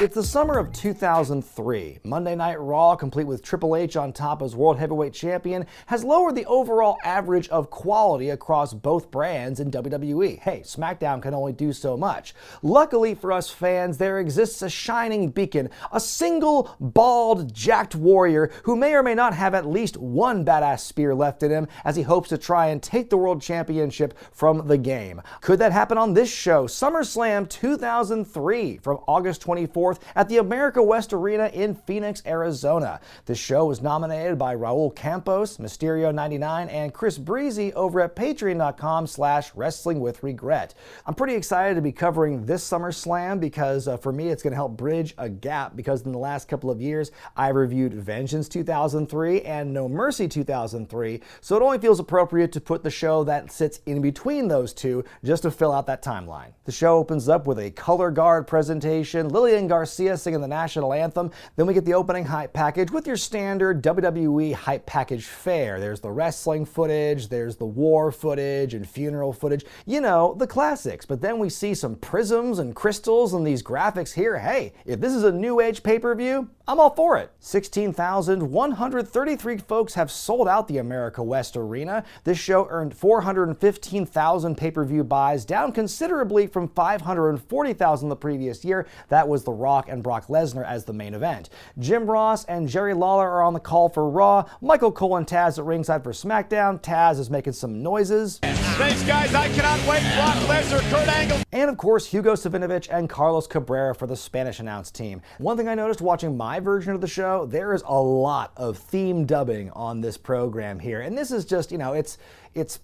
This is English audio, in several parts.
It's the summer of 2003. Monday Night Raw, complete with Triple H on top as World Heavyweight Champion, has lowered the overall average of quality across both brands in WWE. Hey, SmackDown can only do so much. Luckily for us fans, there exists a shining beacon, a single, bald, jacked warrior who may or may not have at least one badass spear left in him as he hopes to try and take the World Championship from the game. Could that happen on this show, Summerslam 2003, from August 24th at the America West Arena in Phoenix, Arizona. This show was nominated by Raul Campos, Mysterio99, and Chris Breezy over at patreon.com/wrestlingwithwregret. I'm pretty excited to be covering this SummerSlam because for me it's going to help bridge a gap, because in the last couple of years I reviewed Vengeance 2003 and No Mercy 2003, so it only feels appropriate to put the show that sits in between those two just to fill out that timeline. The show opens up with a color guard presentation, Lillian Garcia singing the national anthem. Then we get the opening hype package with your standard WWE hype package fare. There's the wrestling footage, there's the war footage and funeral footage, you know, the classics. But then we see some prisms and crystals and these graphics here. Hey, if this is a new age pay-per-view, I'm all for it. 16,133 folks have sold out the America West Arena. This show earned 415,000 pay-per-view buys, down considerably from 540,000 the previous year. That was The Rock and Brock Lesnar as the main event. Jim Ross and Jerry Lawler are on the call for Raw. Michael Cole and Taz at ringside for SmackDown. Taz is making some noises. Thanks, guys. I cannot wait. Brock Lesnar, Kurt Angle. And of course, Hugo Savinovich and Carlos Cabrera for the Spanish announce team. One thing I noticed watching my version of the show, there is a lot of theme dubbing on this program here. And this is just, you know, it's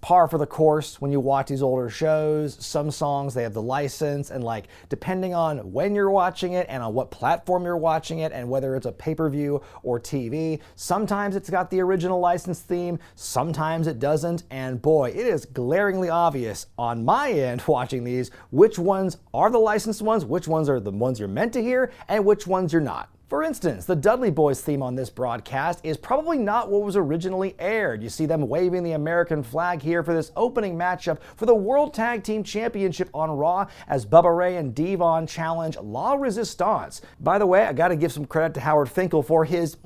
par for the course when you watch these older shows. Some songs, they have the license, and like depending on when you're watching it and on what platform you're watching it and whether it's a pay-per-view or TV, sometimes it's got the original license theme, sometimes it doesn't, and boy, it is glaringly obvious on my end watching these which ones are the licensed ones, which ones are the ones you're meant to hear, and which ones you're not. For instance, the Dudley Boyz theme on this broadcast is probably not what was originally aired. You see them waving the American flag here for this opening matchup for the World Tag Team Championship on Raw as Bubba Ray and Devon challenge La Resistance. By the way, I gotta give some credit to Howard Finkel for his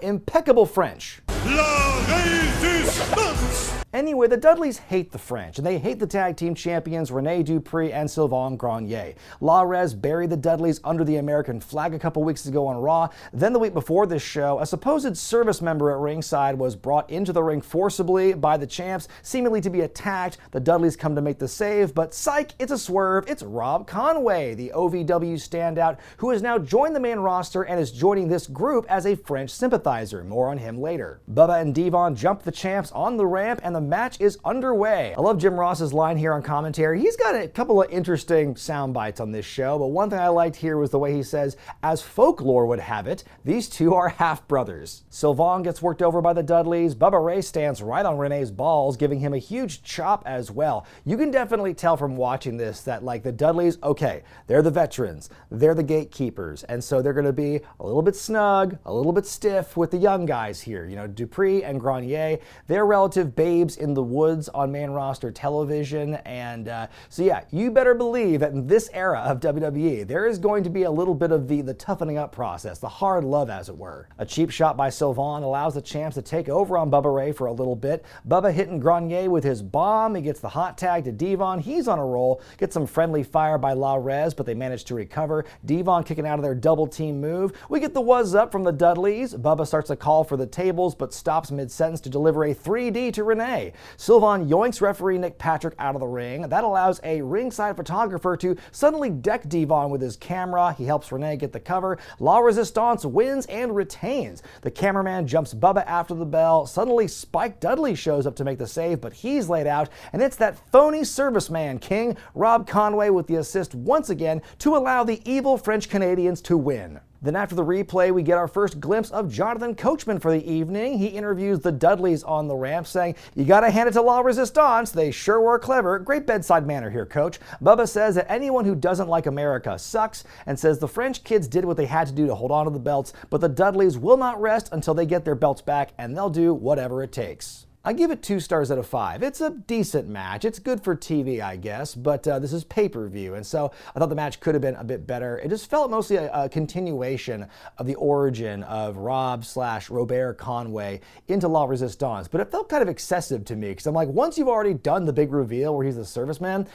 impeccable French. La Resistance! Anyway, the Dudleys hate the French, and they hate the tag team champions Rene Dupree and Sylvain Grenier. La Res buried the Dudleys under the American flag a couple weeks ago on Raw. Then the week before this show, a supposed service member at ringside was brought into the ring forcibly by the champs, seemingly to be attacked. The Dudleys come to make the save, but psych, it's a swerve. It's Rob Conway, the OVW standout, who has now joined the main roster and is joining this group as a French sympathizer. More on him later. Bubba and Devon jump the champs on the ramp, and the match is underway. I love Jim Ross's line here on commentary. He's got a couple of interesting sound bites on this show, but one thing I liked here was the way he says, as folklore would have it, these two are half-brothers. Sylvain gets worked over by the Dudleys. Bubba Ray stands right on Renee's balls, giving him a huge chop as well. You can definitely tell from watching this that, like, the Dudleys, okay, they're the veterans, they're the gatekeepers, and so they're going to be a little bit snug, a little bit stiff with the young guys here. You know, Dupree and Grenier, they're relative babes in the woods on main roster television, and so yeah, you better believe that in this era of WWE, there is going to be a little bit of the toughening up process, the hard love as it were. A cheap shot by Sylvain allows the champs to take over on Bubba Ray for a little bit. Bubba hitting Grenier with his bomb, he gets the hot tag to Devon, he's on a roll, gets some friendly fire by La Res, but they manage to recover. Devon kicking out of their double team move. We get the was up from the Dudleys. Bubba starts a call for the tables, but stops mid-sentence to deliver a 3D to Renee. Sylvain yoinks referee Nick Patrick out of the ring. That allows a ringside photographer to suddenly deck Devon with his camera. He helps Renee get the cover. La Resistance wins and retains. The cameraman jumps Bubba after the bell. Suddenly Spike Dudley shows up to make the save, but he's laid out, and it's that phony serviceman king, Rob Conway, with the assist once again to allow the evil French Canadians to win. Then after the replay, we get our first glimpse of Jonathan Coachman for the evening. He interviews the Dudleys on the ramp, saying, "You gotta hand it to La Resistance. They sure were clever. Great bedside manner here, coach." Bubba says that anyone who doesn't like America sucks, and says the French kids did what they had to do to hold on to the belts, but the Dudleys will not rest until they get their belts back, and they'll do whatever it takes. I give it 2 stars out of 5. It's a decent match. It's good for TV, I guess, but this is pay-per-view, and so I thought the match could have been a bit better. It just felt mostly a continuation of the origin of Rob/Robert Conway into La Resistance, but it felt kind of excessive to me, because I'm like, once you've already done the big reveal where he's the serviceman,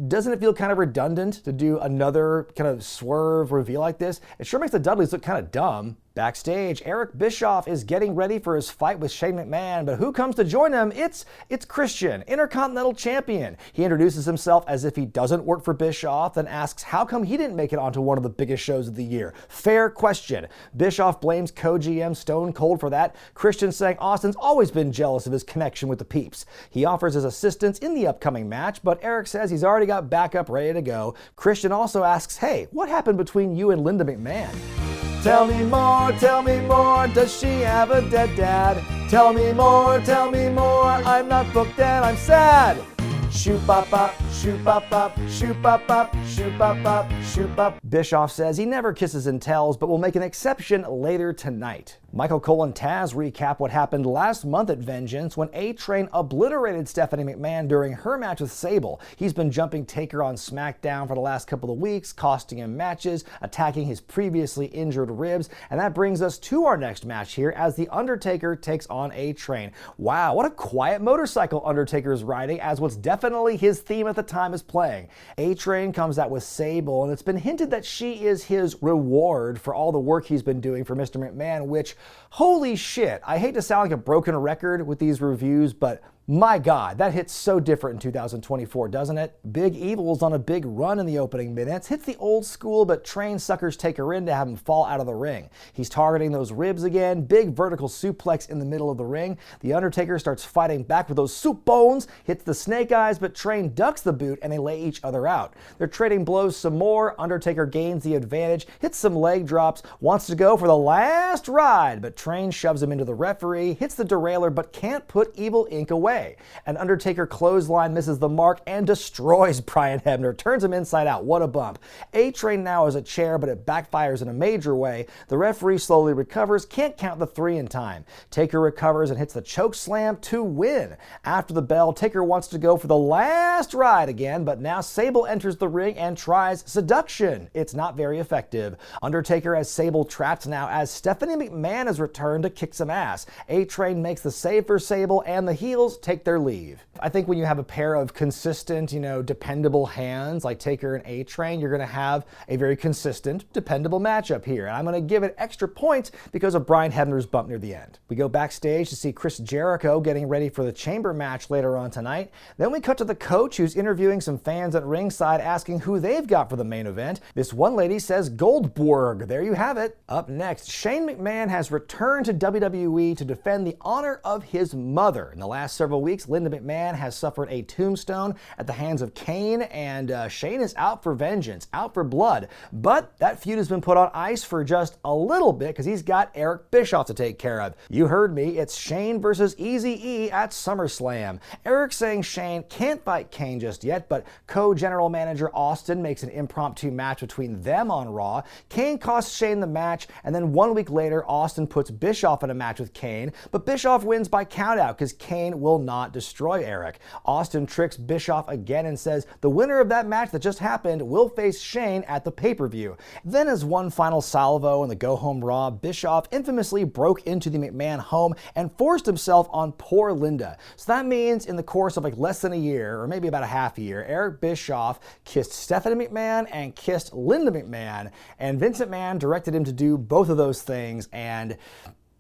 doesn't it feel kind of redundant to do another kind of swerve reveal like this? It sure makes the Dudleys look kind of dumb. Backstage, Eric Bischoff is getting ready for his fight with Shane McMahon, but who comes to join him? It's Christian, Intercontinental Champion. He introduces himself as if he doesn't work for Bischoff, then asks how come he didn't make it onto one of the biggest shows of the year. Fair question. Bischoff blames co-GM Stone Cold for that. Christian saying Austin's always been jealous of his connection with the peeps. He offers his assistance in the upcoming match, but Eric says he's already got backup ready to go. Christian also asks, hey, what happened between you and Linda McMahon? Tell me more, does she have a dead dad? Tell me more, I'm not booked and I'm sad. Shoot bop bop, shoot bop bop, shoot bop bop, shoot bop bop, shoot bop. Bischoff says he never kisses and tells, but will make an exception later tonight. Michael Cole and Taz recap what happened last month at Vengeance when A-Train obliterated Stephanie McMahon during her match with Sable. He's been jumping Taker on SmackDown for the last couple of weeks, costing him matches, attacking his previously injured ribs, and that brings us to our next match here as The Undertaker takes on A-Train. Wow, what a quiet motorcycle Undertaker is riding, as what's definitely his theme at the time is playing. A-Train comes out with Sable, and it's been hinted that she is his reward for all the work he's been doing for Mr. McMahon, which, holy shit, I hate to sound like a broken record with these reviews, but my God, that hits so different in 2024, doesn't it? Big Evil's on a big run in the opening minutes, hits the old school but trained suckers take her in to have him fall out of the ring. He's targeting those ribs again, big vertical suplex in the middle of the ring. The Undertaker starts fighting back with those soup bones, hits the snake eyes, but Train ducks the boot and they lay each other out. They're trading blows some more, Undertaker gains the advantage, hits some leg drops, wants to go for the last ride, but Train shoves him into the referee, hits the derailer but can't put Evil Inc. away. An Undertaker clothesline misses the mark and destroys Brian Hebner, turns him inside out. What a bump. A-Train now is a chair, but it backfires in a major way. The referee slowly recovers, can't count the 3 in time. Taker recovers and hits the choke slam to win. After the bell, Taker wants to go for the last ride again, but now Sable enters the ring and tries seduction. It's not very effective. Undertaker has Sable trapped now as Stephanie McMahon has returned to kick some ass. A-Train makes the save for Sable and the heels take their leave. I think when you have a pair of consistent, dependable hands like Taker and A-Train, you're going to have a very consistent, dependable matchup here. And I'm going to give it extra points because of Brian Hebner's bump near the end. We go backstage to see Chris Jericho getting ready for the chamber match later on tonight. Then we cut to the coach who's interviewing some fans at ringside asking who they've got for the main event. This one lady says Goldberg. There you have it. Up next, Shane McMahon has returned to WWE to defend the honor of his mother. In the last several weeks, Linda McMahon has suffered a tombstone at the hands of Kane, and Shane is out for vengeance, out for blood. But that feud has been put on ice for just a little bit because he's got Eric Bischoff to take care of. You heard me, it's Shane versus Eazy-E at SummerSlam. Eric saying Shane can't fight Kane just yet, but co-general manager Austin makes an impromptu match between them on Raw. Kane costs Shane the match, and then 1 week later, Austin puts Bischoff in a match with Kane, but Bischoff wins by countout because Kane will not destroy Eric. Austin tricks Bischoff again and says the winner of that match that just happened will face Shane at the pay-per-view. Then as one final salvo in the go-home Raw, Bischoff infamously broke into the McMahon home and forced himself on poor Linda. So that means in the course of less than a year, or maybe about a half a year, Eric Bischoff kissed Stephanie McMahon and kissed Linda McMahon, and Vince McMahon directed him to do both of those things, and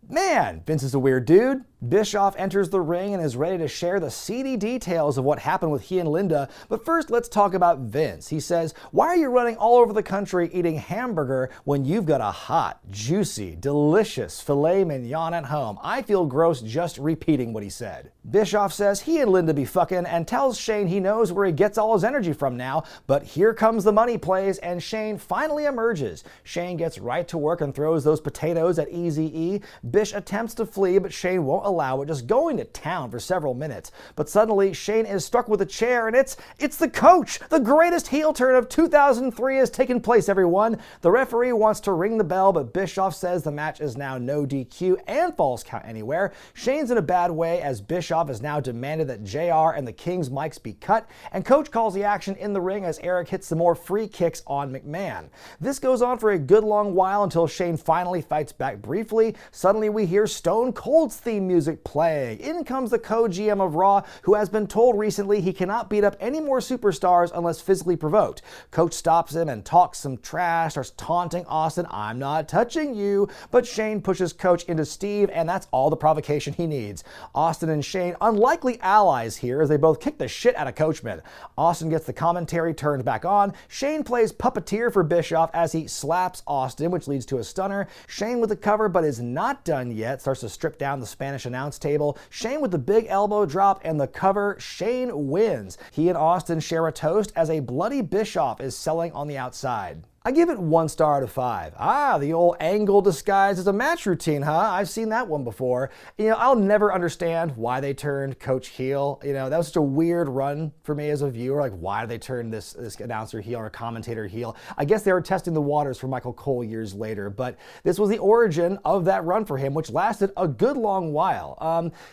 man, Vince is a weird dude. Bischoff enters the ring and is ready to share the seedy details of what happened with he and Linda. But first, let's talk about Vince. He says, why are you running all over the country eating hamburger when you've got a hot, juicy, delicious filet mignon at home? I feel gross just repeating what he said. Bischoff says he and Linda be fucking and tells Shane he knows where he gets all his energy from now. But here comes the money plays and Shane finally emerges. Shane gets right to work and throws those potatoes at Eazy-E. Bish attempts to flee, but Shane won't allow it, just going to town for several minutes. But suddenly, Shane is struck with a chair, and it's the coach! The greatest heel turn of 2003 has taken place, everyone. The referee wants to ring the bell, but Bischoff says the match is now no DQ and falls count anywhere. Shane's in a bad way as Bischoff has now demanded that JR and the King's mics be cut, and Coach calls the action in the ring as Eric hits some more free kicks on McMahon. This goes on for a good long while until Shane finally fights back briefly. Suddenly we hear Stone Cold's theme music playing. In comes the co-GM of Raw, who has been told recently he cannot beat up any more superstars unless physically provoked. Coach stops him and talks some trash, starts taunting Austin, "I'm not touching you," but Shane pushes Coach into Steve, and that's all the provocation he needs. Austin and Shane, unlikely allies here as they both kick the shit out of Coachman. Austin gets the commentary turned back on. Shane plays puppeteer for Bischoff as he slaps Austin, which leads to a stunner. Shane with the cover, but is not done yet, starts to strip down the Spanish announce table. Shane with the big elbow drop and the cover. Shane wins. He and Austin share a toast as a bloody Bischoff is selling on the outside. I give it 1 star out of 5. The old angle disguised as a match routine, huh? I've seen that one before. I'll never understand why they turned Coach heel. That was such a weird run for me as a viewer. Like, why did they turn this announcer heel or commentator heel? I guess they were testing the waters for Michael Cole years later, but this was the origin of that run for him, which lasted a good long while.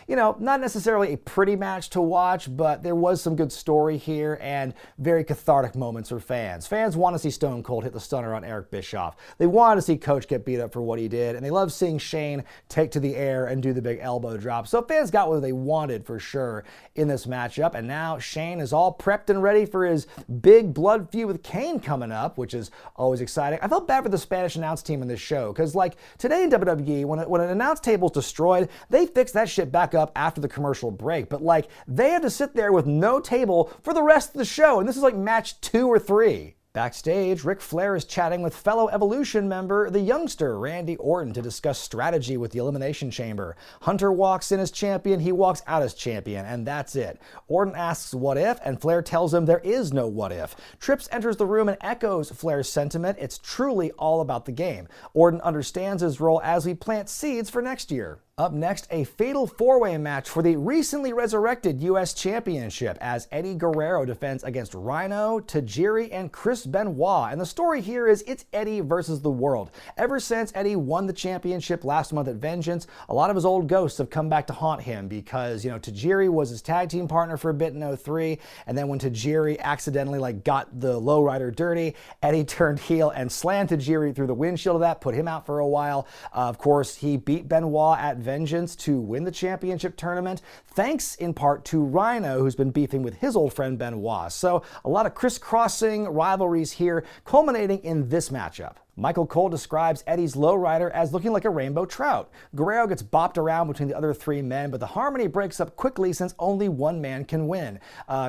Not necessarily a pretty match to watch, but there was some good story here and very cathartic moments for fans. Fans want to see Stone Cold hit the stunner on Eric Bischoff. They wanted to see Coach get beat up for what he did, and they love seeing Shane take to the air and do the big elbow drop. So fans got what they wanted for sure in this matchup, and now Shane is all prepped and ready for his big blood feud with Kane coming up, which is always exciting. I felt bad for the Spanish announce team in this show, because today in WWE, when an announce table is destroyed, they fix that shit back up after the commercial break, but they have to sit there with no table for the rest of the show, and this is match 2 or 3. Backstage, Ric Flair is chatting with fellow Evolution member, the youngster Randy Orton, to discuss strategy with the Elimination Chamber. Hunter walks in as champion, he walks out as champion, and that's it. Orton asks what if, and Flair tells him there is no what if. Trips enters the room and echoes Flair's sentiment. It's truly all about the game. Orton understands his role as we plant seeds for next year. Up next, a fatal 4-way match for the recently resurrected U.S. Championship as Eddie Guerrero defends against Rhyno, Tajiri, and Chris Benoit. And the story here is it's Eddie versus the world. Ever since Eddie won the championship last month at Vengeance, a lot of his old ghosts have come back to haunt him because, Tajiri was his tag team partner for a bit in 2003, and then when Tajiri accidentally got the lowrider dirty, Eddie turned heel and slammed Tajiri through the windshield of that, put him out for a while. Of course, he beat Benoit at Vengeance to win the championship tournament, thanks in part to Rhyno, who's been beefing with his old friend Benoit. So a lot of crisscrossing rivalries here, culminating in this matchup. Michael Cole describes Eddie's lowrider as looking like a rainbow trout. Guerrero gets bopped around between the other 3 men, but the harmony breaks up quickly since only one man can win.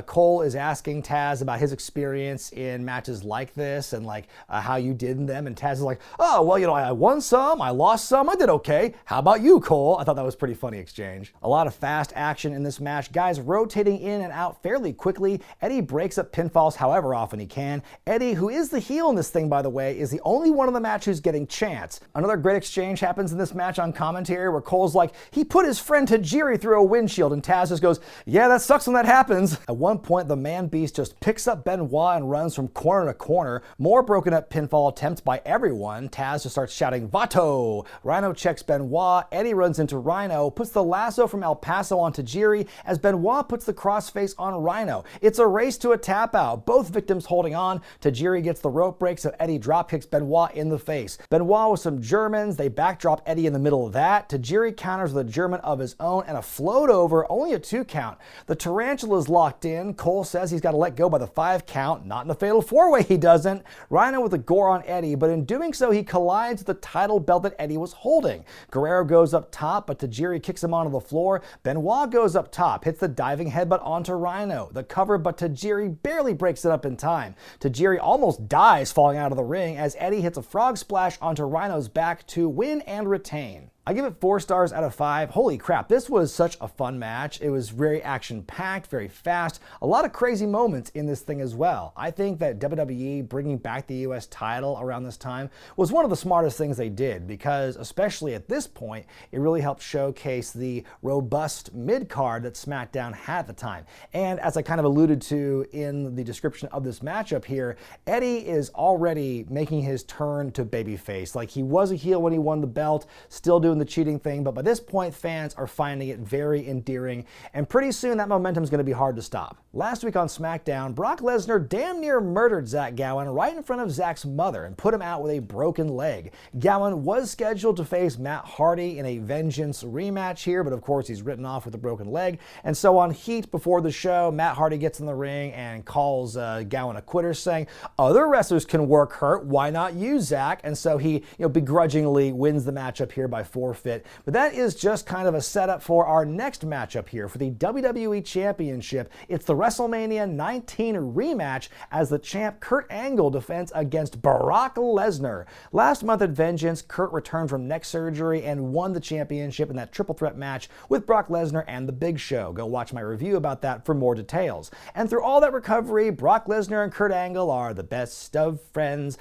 Cole is asking Taz about his experience in matches like this and how you did in them, and Taz is like, "Oh, well, I won some, I lost some, I did okay. How about you, Cole?" I thought that was a pretty funny exchange. A lot of fast action in this match, guys rotating in and out fairly quickly. Eddie breaks up pinfalls however often he can. Eddie, who is the heel in this thing, by the way, is the only one in the match who's getting chance. Another great exchange happens in this match on commentary where Cole's like, he put his friend Tajiri through a windshield, and Taz just goes, "Yeah, that sucks when that happens." At one point, the man beast just picks up Benoit and runs from corner to corner. More broken up pinfall attempts by everyone. Taz just starts shouting, "Vato!" Rhyno checks Benoit. Eddie runs into Rhyno, puts the lasso from El Paso on Tajiri as Benoit puts the crossface on Rhyno. It's a race to a tap out. Both victims holding on. Tajiri gets the rope break, so Eddie drop kicks Benoit in the face. Benoit with some Germans, they backdrop Eddie in the middle of that. Tajiri counters with a German of his own and a float over, only a 2 count. The tarantula is locked in. Cole says he's got to let go by the 5 count. Not in the fatal 4-way, he doesn't. Rhyno with a gore on Eddie, but in doing so, he collides with the title belt that Eddie was holding. Guerrero goes up top, but Tajiri kicks him onto the floor. Benoit goes up top, hits the diving headbutt onto Rhyno. The cover, but Tajiri barely breaks it up in time. Tajiri almost dies falling out of the ring as Eddie hits a frog splash onto Rhino's back to win and retain. I give it 4 stars out of 5. Holy crap, this was such a fun match. It was very action-packed, very fast, a lot of crazy moments in this thing as well. I think that WWE bringing back the US title around this time was one of the smartest things they did, because especially at this point, it really helped showcase the robust mid-card that SmackDown had at the time. And as I kind of alluded to in the description of this matchup here, Eddie is already making his turn to babyface. Like, he was a heel when he won the belt, still doing the cheating thing, but by this point, fans are finding it very endearing, and pretty soon that momentum is going to be hard to stop. Last week on SmackDown, Brock Lesnar damn near murdered Zach Gowen right in front of Zach's mother and put him out with a broken leg. Gowen was scheduled to face Matt Hardy in a Vengeance rematch here, but of course he's written off with a broken leg. And so on Heat before the show, Matt Hardy gets in the ring and calls Gowen a quitter, saying, other wrestlers can work hurt, why not you, Zach? And so he begrudgingly wins the matchup here by forfeit. But that is just kind of a setup for our next matchup here for the WWE Championship. It's the WrestleMania 19 rematch as the champ Kurt Angle defends against Brock Lesnar. Last month at Vengeance, Kurt returned from neck surgery and won the championship in that triple threat match with Brock Lesnar and The Big Show. Go watch my review about that for more details. And through all that recovery, Brock Lesnar and Kurt Angle are the best of friends,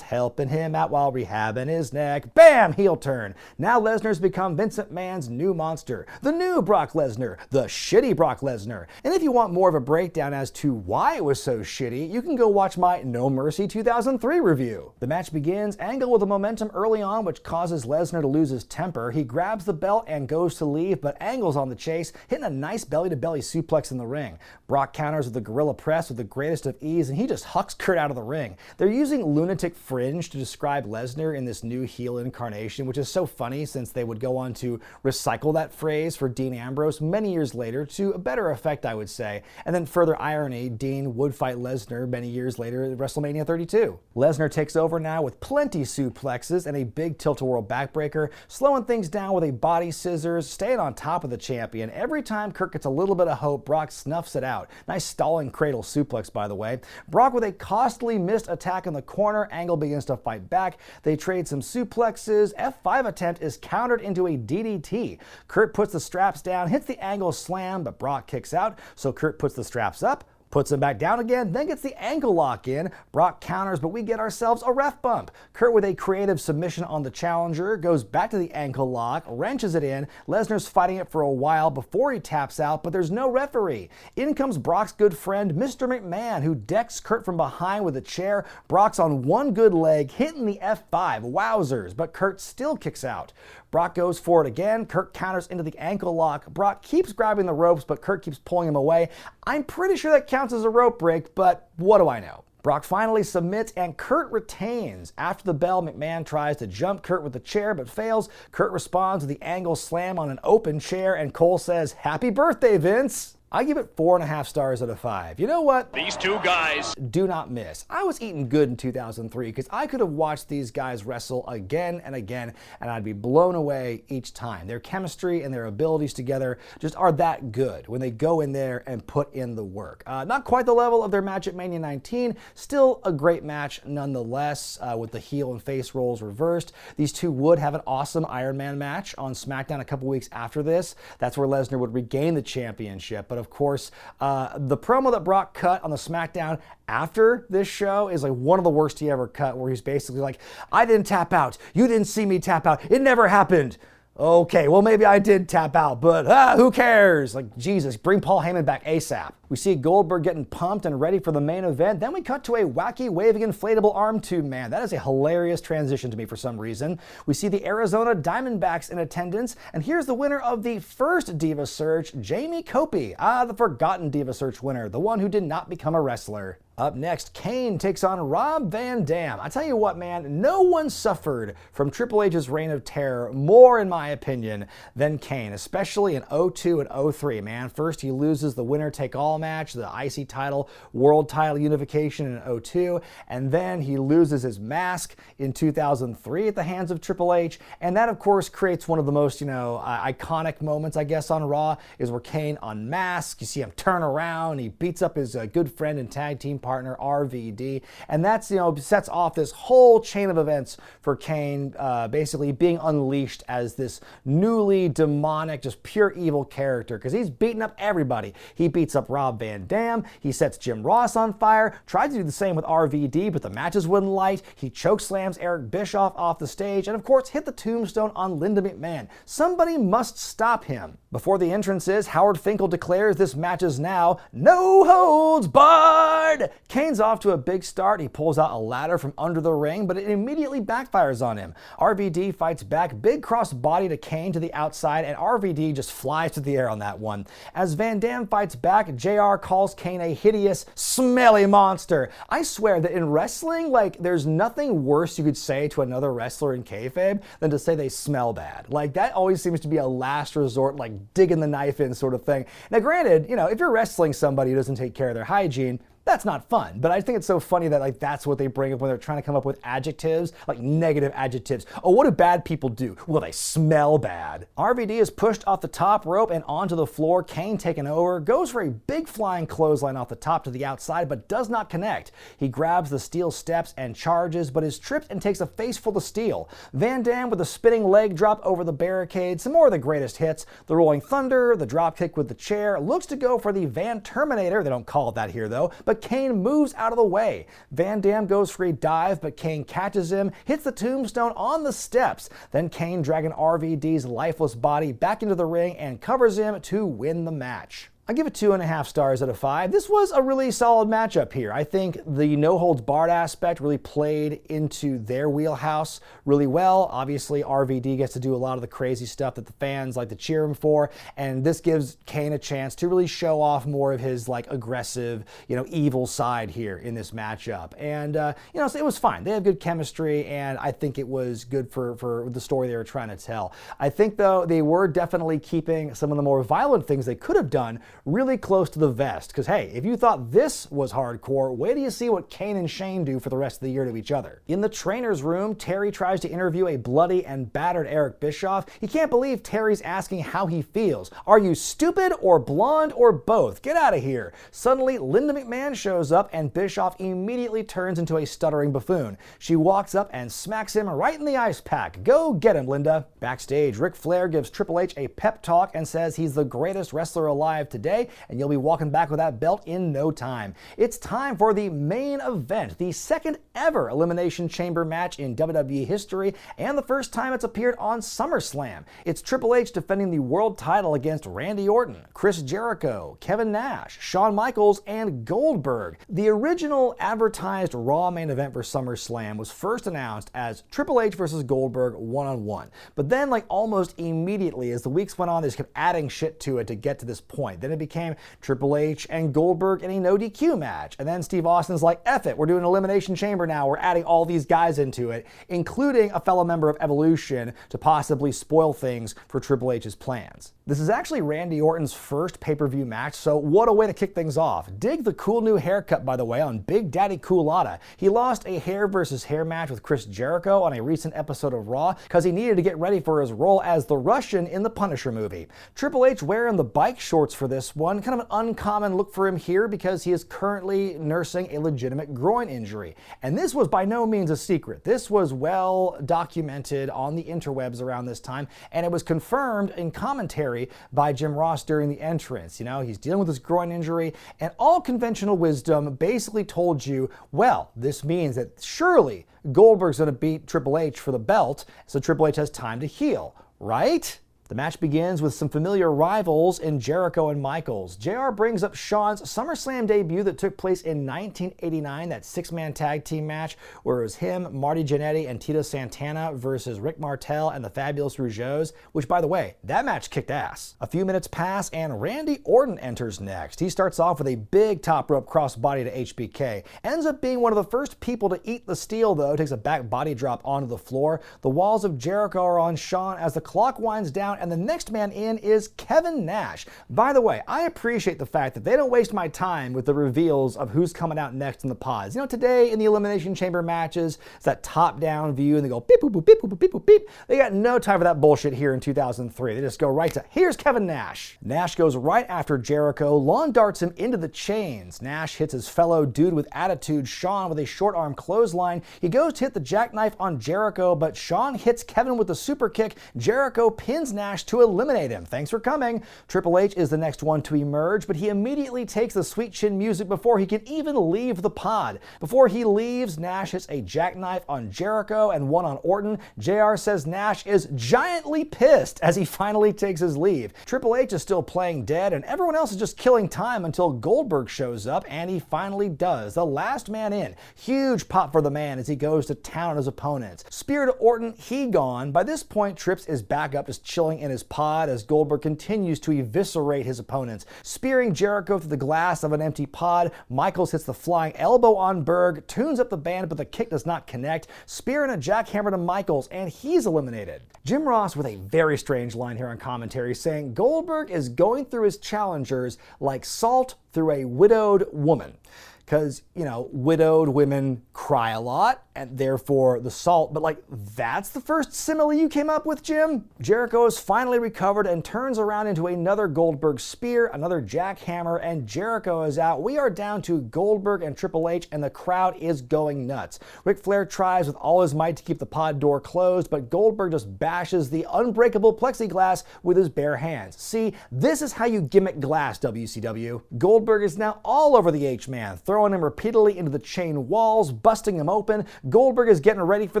helping him out while rehabbing his neck. Bam! Heel turn. Now Lesnar's become Vince McMahon's new monster, the new Brock Lesnar, the shitty Brock Lesnar. And if you want more of a breakdown as to why it was so shitty, you can go watch my No Mercy 2003 review. The match begins, Angle with the momentum early on, which causes Lesnar to lose his temper. He grabs the belt and goes to leave, but Angle's on the chase, hitting a nice belly-to-belly suplex in the ring. Brock counters with the gorilla press with the greatest of ease, and he just hucks Kurt out of the ring. They're using lunatic fringe to describe Lesnar in this new heel incarnation, which is so funny since they would go on to recycle that phrase for Dean Ambrose many years later to a better effect, I would say. And then further irony, Dean would fight Lesnar many years later at WrestleMania 32. Lesnar takes over now with plenty suplexes and a big tilt-a-whirl backbreaker, slowing things down with a body scissors, staying on top of the champion. Every time Kurt gets a little bit of hope, Brock snuffs it out. Nice stalling cradle suplex, by the way. Brock with a costly missed attack in the corner. Angle begins to fight back. They trade some suplexes. F5 attempt is countered into a DDT. Kurt puts the straps down, hits the Angle slam, but Brock kicks out, so Kurt puts the straps up, puts him back down again, then gets the ankle lock in. Brock counters, but we get ourselves a ref bump. Kurt with a creative submission on the challenger, goes back to the ankle lock, wrenches it in. Lesnar's fighting it for a while before he taps out, but there's no referee. In comes Brock's good friend, Mr. McMahon, who decks Kurt from behind with a chair. Brock's on one good leg, hitting the F5. Wowzers, but Kurt still kicks out. Brock goes for it again. Kurt counters into the ankle lock. Brock keeps grabbing the ropes, but Kurt keeps pulling him away. I'm pretty sure that counts as a rope break, but what do I know? Brock finally submits and Kurt retains. After the bell, McMahon tries to jump Kurt with the chair but fails. Kurt responds with the Angle slam on an open chair, and Cole says, "Happy birthday, Vince." I give it 4.5 stars out of 5. You know what? These two guys Do not miss. I was eating good in 2003 because I could have watched these guys wrestle again and again, and I'd be blown away each time. Their chemistry and their abilities together just are that good when they go in there and put in the work. Not quite the level of their match at Mania 19, still a great match nonetheless, with the heel and face roles reversed. These two would have an awesome Iron Man match on SmackDown a couple weeks after this. That's where Lesnar would regain the championship. But of course, the promo that Brock cut on the SmackDown after this show is like one of the worst he ever cut, where he's basically like, I didn't tap out. You didn't see me tap out. It never happened. Okay, well, maybe I did tap out, but who cares? Like, Jesus, bring Paul Heyman back ASAP. We see Goldberg getting pumped and ready for the main event. Then we cut to a wacky waving inflatable arm tube man. That is a hilarious transition to me for some reason. We see the Arizona Diamondbacks in attendance, and here's the winner of the first Diva Search, Jamie Cope. The forgotten Diva Search winner, the one who did not become a wrestler. Up next, Kane takes on Rob Van Dam. I tell you what, man, no one suffered from Triple H's reign of terror more, in my opinion, than Kane, especially in 02 and 03, man. First, he loses the winner-take-all match, the IC title, world title unification in 02, and then he loses his mask in 2003 at the hands of Triple H, and that, of course, creates one of the most, iconic moments, I guess, on Raw, is where Kane unmasks. You see him turn around, he beats up his good friend and tag team partner RVD, and that's, sets off this whole chain of events for Kane basically being unleashed as this newly demonic, just pure evil character, because he's beating up everybody. He beats up Rob Van Dam, he sets Jim Ross on fire, tried to do the same with RVD, but the matches wouldn't light. He chokeslams Eric Bischoff off the stage, and of course hit the tombstone on Linda McMahon. Somebody must stop him. Before the entrances, Howard Finkel declares this match is now no holds barred. Kane's off to a big start. He pulls out a ladder from under the ring, but it immediately backfires on him. RVD fights back, big cross body to Kane to the outside, and RVD just flies to the air on that one. As Van Dam fights back, JR calls Kane a hideous, smelly monster. I swear that in wrestling, there's nothing worse you could say to another wrestler in kayfabe than to say they smell bad. That always seems to be a last resort, digging the knife in sort of thing. Now granted, if you're wrestling somebody who doesn't take care of their hygiene, that's not fun, but I think it's so funny that that's what they bring up when they're trying to come up with adjectives, negative adjectives. Oh, what do bad people do? Well, they smell bad. RVD is pushed off the top rope and onto the floor. Kane taken over, goes for a big flying clothesline off the top to the outside, but does not connect. He grabs the steel steps and charges, but is tripped and takes a face full of steel. Van Dam with a spinning leg drop over the barricade, some more of the greatest hits. The Rolling Thunder, the drop kick with the chair, looks to go for the Van Terminator. They don't call it that here though, but Kane moves out of the way. Van Dam goes for a dive, but Kane catches him, hits the tombstone on the steps. Then Kane dragging RVD's lifeless body back into the ring and covers him to win the match. I give it 2.5 stars out of 5. This was a really solid matchup here. I think the no-holds-barred aspect really played into their wheelhouse really well. Obviously, RVD gets to do a lot of the crazy stuff that the fans like to cheer him for, and this gives Kane a chance to really show off more of his aggressive, evil side here in this matchup. And so it was fine. They have good chemistry, and I think it was good for the story they were trying to tell. I think though they were definitely keeping some of the more violent things they could have done really close to the vest, because hey, if you thought this was hardcore, wait till you see what Kane and Shane do for the rest of the year to each other. In the trainer's room, Terry tries to interview a bloody and battered Eric Bischoff. He can't believe Terry's asking how he feels. Are you stupid or blonde or both? Get out of here. Suddenly, Linda McMahon shows up and Bischoff immediately turns into a stuttering buffoon. She walks up and smacks him right in the ice pack. Go get him, Linda. Backstage, Ric Flair gives Triple H a pep talk and says he's the greatest wrestler alive today, and you'll be walking back with that belt in no time. It's time for the main event, the second ever Elimination Chamber match in WWE history, and the first time it's appeared on SummerSlam. It's Triple H defending the world title against Randy Orton, Chris Jericho, Kevin Nash, Shawn Michaels, and Goldberg. The original advertised Raw main event for SummerSlam was first announced as Triple H versus Goldberg one-on-one, but then almost immediately as the weeks went on, they just kept adding shit to it to get to this point. Then it became Triple H and Goldberg in a no DQ match. And then Steve Austin's like, F it, we're doing Elimination Chamber now. We're adding all these guys into it, including a fellow member of Evolution to possibly spoil things for Triple H's plans. This is actually Randy Orton's first pay-per-view match, so what a way to kick things off. Dig the cool new haircut, by the way, on Big Daddy Coolata. He lost a hair versus hair match with Chris Jericho on a recent episode of Raw because he needed to get ready for his role as the Russian in the Punisher movie. Triple H wearing the bike shorts for this one, kind of an uncommon look for him here because he is currently nursing a legitimate groin injury. And this was by no means a secret. This was well documented on the interwebs around this time, and it was confirmed in commentary by Jim Ross during the entrance. He's dealing with this groin injury, and all conventional wisdom basically told you, well, this means that surely Goldberg's going to beat Triple H for the belt, so Triple H has time to heal, right? The match begins with some familiar rivals in Jericho and Michaels. JR brings up Shawn's SummerSlam debut that took place in 1989, that six-man tag team match where it was him, Marty Jannetty, and Tito Santana versus Rick Martel and the Fabulous Rougeaus, which, by the way, that match kicked ass. A few minutes pass and Randy Orton enters next. He starts off with a big top rope crossbody to HBK. Ends up being one of the first people to eat the steel, though. Takes a back body drop onto the floor. The walls of Jericho are on Shawn as the clock winds down count, and the next man in is Kevin Nash. By the way, I appreciate the fact that they don't waste my time with the reveals of who's coming out next in the pods. You know, today in the Elimination Chamber matches, it's that top-down view, and they go beep, boop, boop, beep, boop, beep, boop, beep. They got no time for that bullshit here in 2003. They just go right to, here's Kevin Nash. Nash goes right after Jericho, lawn darts him into the chains. Nash hits his fellow dude with attitude, Shawn, with a short arm clothesline. He goes to hit the jackknife on Jericho, but Shawn hits Kevin with the super kick. Jericho pins Nash to eliminate him. Thanks for coming. Triple H is the next one to emerge, but he immediately takes the sweet chin music before he can even leave the pod. Before he leaves, Nash hits a jackknife on Jericho and one on Orton. JR says Nash is giantly pissed as he finally takes his leave. Triple H is still playing dead, and everyone else is just killing time until Goldberg shows up, and he finally does. The last man in. Huge pop for the man as he goes to town on his opponents. Spear to Orton, he gone. By this point, Trips is back up, just chilling in his pod as Goldberg continues to eviscerate his opponents. Spearing Jericho through the glass of an empty pod, Michaels hits the flying elbow on Berg, tunes up the band, but the kick does not connect. Spear and a jackhammer to Michaels, and he's eliminated. Jim Ross with a very strange line here on commentary saying Goldberg is going through his challengers like salt through a widowed woman. Because, you know, widowed women cry a lot, and therefore the salt, but like, that's the first simile you came up with, Jim? Jericho is finally recovered and turns around into another Goldberg spear, another jackhammer, and Jericho is out. We are down to Goldberg and Triple H, and the crowd is going nuts. Ric Flair tries with all his might to keep the pod door closed, but Goldberg just bashes the unbreakable plexiglass with his bare hands. See, this is how you gimmick glass, WCW. Goldberg is now all over the H-Man, throwing him repeatedly into the chain walls, busting him open. Goldberg is getting ready for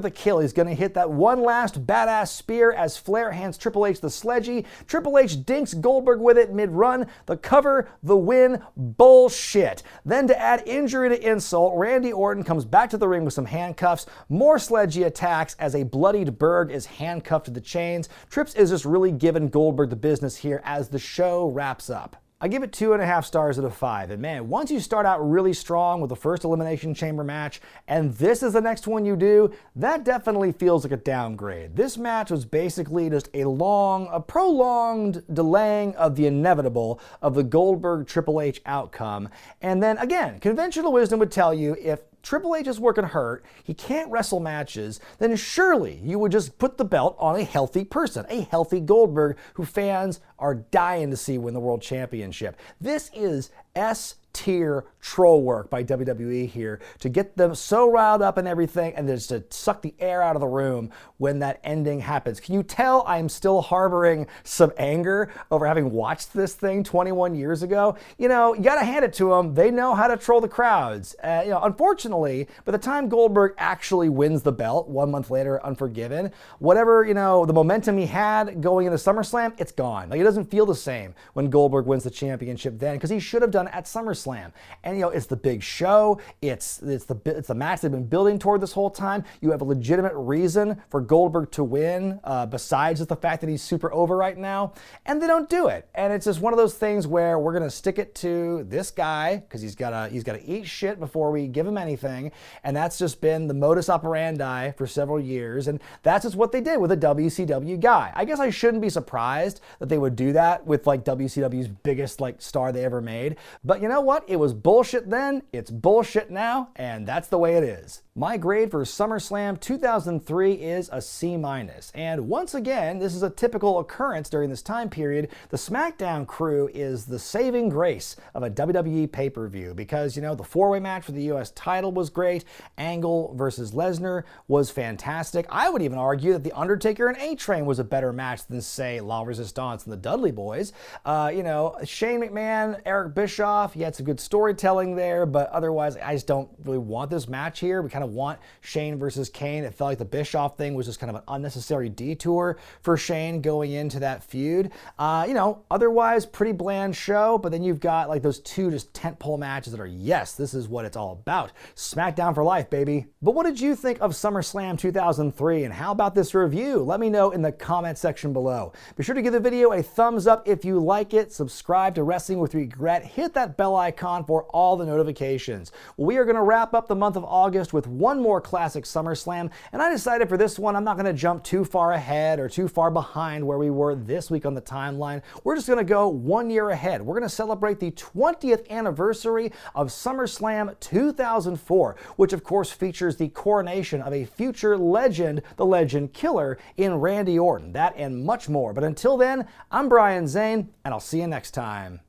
the kill. He's going to hit that one last badass spear as Flair hands Triple H the sledgy. Triple H dinks Goldberg with it mid-run. The cover, the win, bullshit. Then to add injury to insult, Randy Orton comes back to the ring with some handcuffs. More sledgy attacks as a bloodied Berg is handcuffed to the chains. Trips is just really giving Goldberg the business here as the show wraps up. I give it 2.5 stars out of 5. And man, once you start out really strong with the first Elimination Chamber match, and this is the next one you do, that definitely feels like a downgrade. This match was basically just a prolonged delaying of the inevitable of the Goldberg Triple H outcome. And then again, conventional wisdom would tell you if Triple H is working hurt, he can't wrestle matches, then surely you would just put the belt on a healthy person, a healthy Goldberg who fans are dying to see win the World Championship. This is S-tier troll work by WWE here to get them so riled up and everything and just to suck the air out of the room when that ending happens. Can you tell I'm still harboring some anger over having watched this thing 21 years ago? You know, you gotta hand it to them. They know how to troll the crowds. Unfortunately, by the time Goldberg actually wins the belt 1 month later, Unforgiven, whatever, the momentum he had going into SummerSlam, it's gone. Like, it doesn't feel the same when Goldberg wins the championship then, because he should have done it at SummerSlam. And it's the big show, it's the match they've been building toward this whole time. You have a legitimate reason for Goldberg to win, besides just the fact that he's super over right now, and they don't do it. And it's just one of those things where we're gonna stick it to this guy because he's gotta eat shit before we give him anything, and that's just been the modus operandi for several years, and that's just what they did with a WCW guy. I guess I shouldn't be surprised that they would do that with like WCW's biggest star they ever made, but you know what? It was bullshit then, it's bullshit now, and that's the way it is. My grade for SummerSlam 2003 is a C-. And once again, this is a typical occurrence during this time period. The SmackDown crew is the saving grace of a WWE pay-per-view because, the four-way match for the US title was great. Angle versus Lesnar was fantastic. I would even argue that the Undertaker and A-Train was a better match than, say, La Resistance and the Dudley Boys. Shane McMahon, Eric Bischoff, you had some good storytelling there, but otherwise, I just don't really want this match here. We kind of want Shane versus Kane. It felt like the Bischoff thing was just kind of an unnecessary detour for Shane going into that feud. Otherwise, pretty bland show, but then you've got those two just tentpole matches that are, yes, this is what it's all about. SmackDown for life, baby. But what did you think of SummerSlam 2003, and how about this review? Let me know in the comment section below. Be sure to give the video a thumbs up if you like it, subscribe to Wrestling with Regret, hit that bell icon for all the notifications. We are going to wrap up the month of August with one more classic SummerSlam, and I decided for this one I'm not going to jump too far ahead or too far behind where we were this week on the timeline. We're just going to go 1 year ahead. We're going to celebrate the 20th anniversary of SummerSlam 2004, which of course features the coronation of a future legend, the Legend Killer, in Randy Orton. That and much more. But until then, I'm Brian Zane, and I'll see you next time.